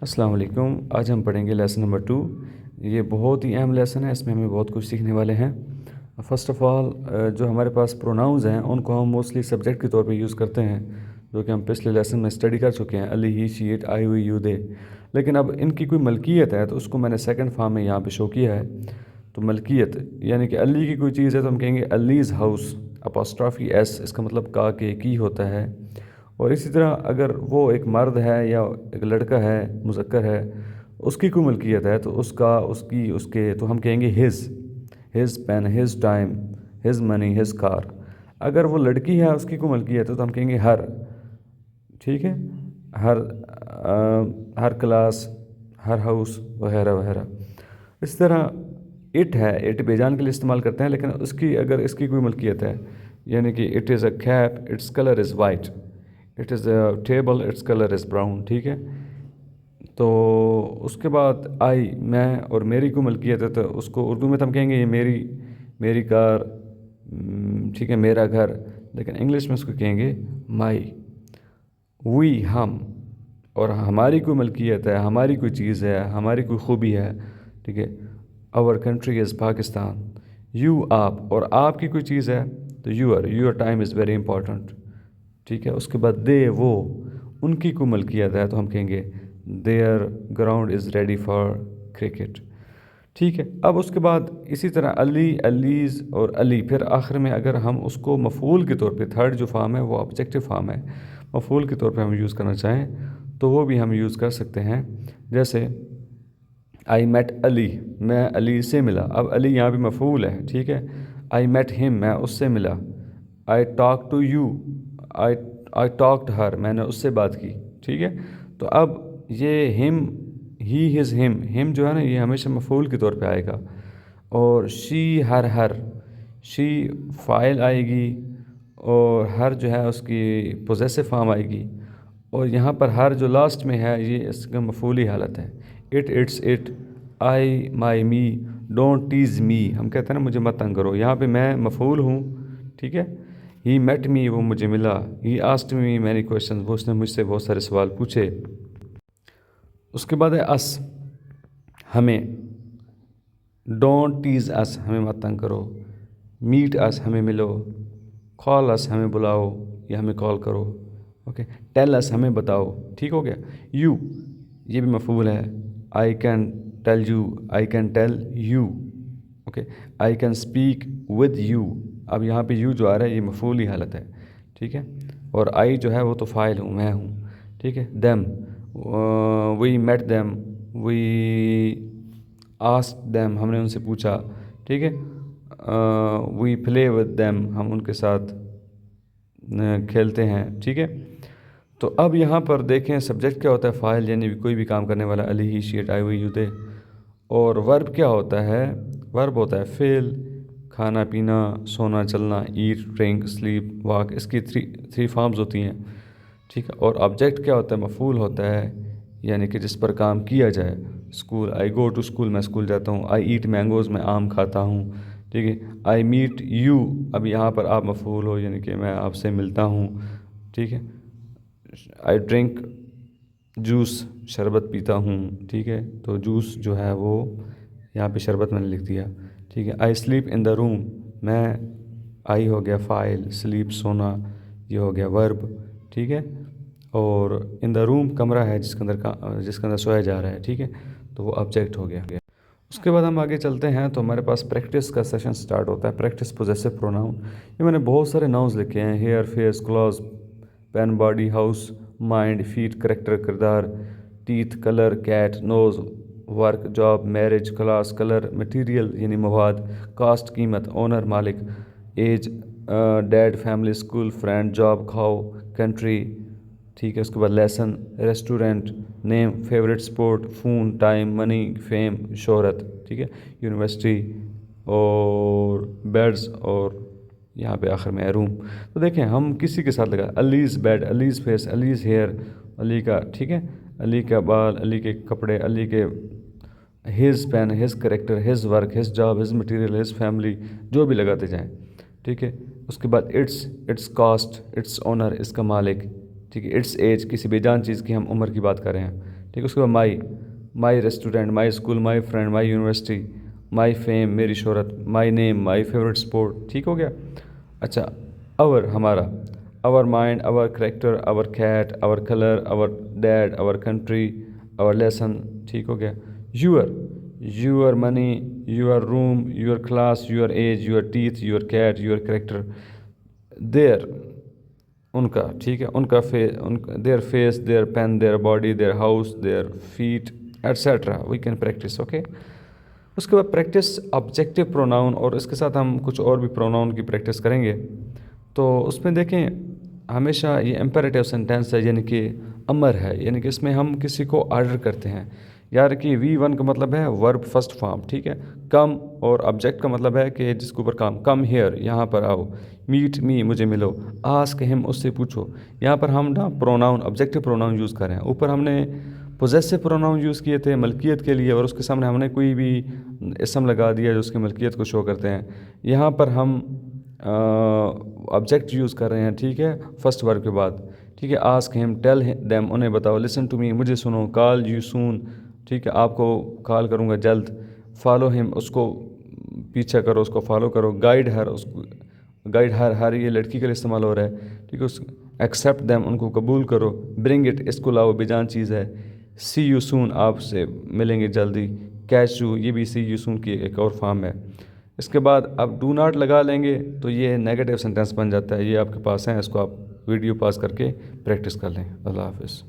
السلام علیکم۔ آج ہم پڑھیں گے لیسن نمبر 2۔ یہ بہت ہی اہم لیسن ہے، اس میں ہمیں بہت کچھ سیکھنے والے ہیں۔ فرسٹ آف آل جو ہمارے پاس پروناؤنز ہیں ان کو ہم موسٹلی سبجیکٹ کے طور پہ یوز کرتے ہیں، جو کہ ہم پچھلے لیسن میں اسٹڈی کر چکے ہیں، علی، ہی، شی، اٹ، آئی، وی، یو، دے۔ لیکن اب ان کی کوئی ملکیت ہے تو اس کو میں نے سیکنڈ فارم میں یہاں پہ شو کیا ہے۔ تو ملکیت یعنی کہ علی کی کوئی چیز ہے تو ہم کہیں گے علیز ہاؤس، اپاسٹرافی ایس، اس کا مطلب کا کے کی ہوتا ہے۔ اور اسی طرح اگر وہ ایک مرد ہے یا ایک لڑکا ہے، مذکر ہے، اس کی کوئی ملکیت ہے تو اس کا، اس کی، اس کے، تو ہم کہیں گے his pen, his time, his money, his car. اگر وہ لڑکی ہے، اس کی کوئی ملکیت ہے تو ہم کہیں گے ہر، ٹھیک ہے، ہر کلاس، ہر ہاؤس، وغیرہ وغیرہ۔ اس طرح اٹ ہے، اٹ بے جان کے لیے استعمال کرتے ہیں، لیکن اس کی اگر اس کی کوئی ملکیت ہے، یعنی کہ it is a cap, its colour is white, it is a table, its colour is brown, ٹھیک ہے۔ تو اس کے بعد آئی، میں اور میری کو ملکیت ہے تو اس کو اردو میں تو ہم کہیں گے یہ میری کار، ٹھیک ہے، میرا گھر، لیکن انگلش میں اس کو کہیں گے مائی۔ وی، ہم، اور ہماری کوئی ملکیت ہے، ہماری کوئی چیز ہے، ہماری کوئی خوبی ہے، ٹھیک ہے، our country is Pakistan. You, آپ، اور آپ کی کوئی چیز ہے تو your time is very important, ٹھیک ہے۔ اس کے بعد دے، وہ، ان کی کوئی ملکیت ہے تو ہم کہیں گے their ground is ready for cricket, ٹھیک ہے۔ اب اس کے بعد اسی طرح علی، علیز اور علی، پھر آخر میں اگر ہم اس کو مفعول کے طور پہ، تھرڈ جو فارم ہے وہ آبجیکٹو فارم ہے، مفعول کے طور پہ ہم یوز کرنا چاہیں تو وہ بھی ہم یوز کر سکتے ہیں۔ جیسے آئی میٹ علی، میں علی سے ملا۔ اب علی یہاں بھی مفعول ہے، ٹھیک ہے۔ آئی میٹ ہم، میں اس سے ملا۔ I talk to you, I talk to her, میں نے اس سے بات کی، ٹھیک ہے۔ تو اب یہ ہم، ہی، ہز، ہم جو ہے نا یہ ہمیشہ مفعول کے طور پہ آئے گا۔ اور شی، ہر، شی فاعل آئے گی، اور ہر جو ہے اس کی پوزیسو فارم آئے گی، اور یہاں پر ہر جو لاسٹ میں ہے یہ اس کا مفعولی حالت ہے۔ It, its, it, I, my, me, don't tease me, ہم کہتے ہیں نا مجھے مت تنگ کرو، یہاں پہ میں مفعول ہوں، ٹھیک ہے۔ ہی میٹ می، وہ مجھے ملا۔ ہی آسکڈ می مینی کویشچنز، وہ اس نے مجھ سے بہت سارے سوال پوچھے۔ اس کے بعد ہے اس، ہمیں، ڈونٹ ٹیز اس، ہمیں مت تنگ کرو۔ میٹ اس، ہمیں ملو۔ کال اس، ہمیں بلاؤ یا ہمیں کال کرو، اوکے۔ ٹیل اس، ہمیں بتاؤ، ٹھیک ہو گیا۔ یو، یہ بھی مفعول ہے۔ I can tell you, I can tell you, okay. I can speak with you, اب یہاں پہ یو جو آ رہا ہے یہ مفعولی حالت ہے، ٹھیک ہے۔ اور آئی جو ہے وہ تو فاعل ہوں، میں ہوں، ٹھیک ہے۔ دیم، وی میٹ دیم، وی آسکڈ دیم، ہم نے ان سے پوچھا، ٹھیک ہے۔ وی پلے ود دیم، ہم ان کے ساتھ کھیلتے ہیں، ٹھیک ہے۔ تو اب یہاں پر دیکھیں سبجیکٹ کیا ہوتا ہے، فاعل یعنی کوئی بھی کام کرنے والا، علی، ہی، شی، اٹ، آئی، وی، یو، دے۔ اور ورب کیا ہوتا ہے، ورب ہوتا ہے فعل، کھانا پینا، سونا چلنا، ایٹ، ڈرنک، سلیپ، واک، اس کی تھری فارمز ہوتی ہیں، ٹھیک ہے۔ اور آبجیکٹ کیا ہوتا ہے، مفعول ہوتا ہے، یعنی کہ جس پر کام کیا جائے۔ School, I go to school, میں اسکول جاتا ہوں۔ آئی ایٹ مینگوز، میں آم کھاتا ہوں، ٹھیک ہے۔ آئی میٹ یو، اب یہاں پر آپ مفعول ہو، یعنی کہ میں آپ سے ملتا ہوں، ٹھیک ہے۔ آئی ڈرنک جوس، شربت پیتا ہوں، ٹھیک ہے۔ تو جوس جو ہے وہ یہاں پہ شربت میں نے لکھ دیا، ٹھیک ہے۔ آئی سلیپ ان دا روم، میں، آئی ہو گیا فاعل، سلیپ سونا، یہ ہو گیا ورب، ٹھیک ہے۔ اور ان دا روم کمرہ ہے جس کے اندر سویا جا رہا ہے، ٹھیک ہے، تو وہ آبجیکٹ ہو گیا۔ اس کے بعد ہم آگے چلتے ہیں تو ہمارے پاس پریکٹس کا سیشن سٹارٹ ہوتا ہے، پریکٹس پوزیسو پروناؤن۔ یہ میں نے بہت سارے ناؤنز لکھے ہیں، hair, face, clothes, pen, body, house, mind, fate, character, کردار، teeth, colour, cat, nose, work, job, marriage, class, colour, material یعنی مواد، کاسٹ، قیمت، اونر، مالک، age, dad, family, school, friend, job, کھاؤ، کنٹری، ٹھیک ہے۔ اس کے بعد lesson, restaurant, name, favourite, sport, phone, time, money, fame, شہرت، ٹھیک ہے، یونیورسٹی، اور بیڈز، اور یہاں پہ آخر میں ہے روم۔ تو دیکھیں ہم کسی کے ساتھ لگا، علیز بیڈ، علیز فیس، علیز ہیئر، علی کا، ٹھیک ہے، علی کا بال، علی کے کپڑے، علی کے، his pen, his character, his work, his job, his material, his family, جو بھی لگاتے جائیں، ٹھیک ہے۔ اس کے بعد اٹس کاسٹ، اٹس اونر، اس کا مالک، ٹھیک ہے۔ اٹس ایج، کسی بے جان چیز کی ہم عمر کی بات کر رہے ہیں، ٹھیک ہے. اس کے بعد my restaurant, my school, my friend, my university, my fame میری شہرت، مائی نیم مائی فیوریٹ اسپورٹ. ٹھیک ہو گیا. اچھا اور ہمارا، our mind, our character, our cat, our color, our dad, our country, our lesson. ٹھیک ہو گیا. your money, your room, your class, your age, your teeth, your cat, your character, their ان کا. ٹھیک ہے. ان کا their face, their pen, their body, their house, their feet, etc. we can practice. okay. اس کے بعد practice objective pronoun, اور اس کے ساتھ ہم کچھ اور بھی پروناؤن کی پریکٹس کریں گے. تو اس میں دیکھیں ہمیشہ یہ امپیریٹیو سینٹینس ہے، یعنی کہ امر ہے، یعنی کہ اس میں ہم کسی کو آرڈر کرتے ہیں. یار کہ V1 کا مطلب ہے ورب فرسٹ فارم. ٹھیک ہے. کم اور آبجیکٹ کا مطلب ہے کہ جس کے اوپر کام، کم ہیئر یہاں پر آؤ، میٹ می مجھے ملو، آسک ہم اس سے پوچھو. یہاں پر ہم نا پروناؤن آبجیکٹیو پروناؤن یوز کر رہے ہیں. اوپر ہم نے پوزیسو پروناؤن یوز کیے تھے ملکیت کے لیے، اور اس کے سامنے ہم نے کوئی بھی اسم لگا دیا جو اس کی ملکیت کو شو کرتے ہیں. یہاں پر ہم آبجیکٹ یوز کر رہے ہیں. ٹھیک ہے. فرسٹ ورب کے بعد. ٹھیک ہے. آسک ہم، ٹیل دیم انہیں بتاؤ، لسن ٹو می مجھے سنو، کال یو سون. ٹھیک ہے. آپ کو کال کروں گا جلد. فالو ہم اس کو پیچھا کرو، اس کو فالو کرو. گائیڈ ہر، اس کو گائیڈ ہر یہ لڑکی کے لیے استعمال ہو رہا ہے. ٹھیک ہے. ایکسیپٹ دیم ان کو قبول کرو. برنگ اٹ اس کو لاؤ، بیجان چیز ہے. سی یو سون آپ سے ملیں گے جلدی. کیچ یو یہ بھی سی یو سون کی ایک اور فارم ہے. اس کے بعد اب ڈو ناٹ لگا لیں گے تو یہ نیگیٹو سینٹینس بن جاتا ہے. یہ آپ کے پاس ہیں، اس کو آپ ویڈیو پاس کر کے پریکٹس کر لیں. اللہ حافظ.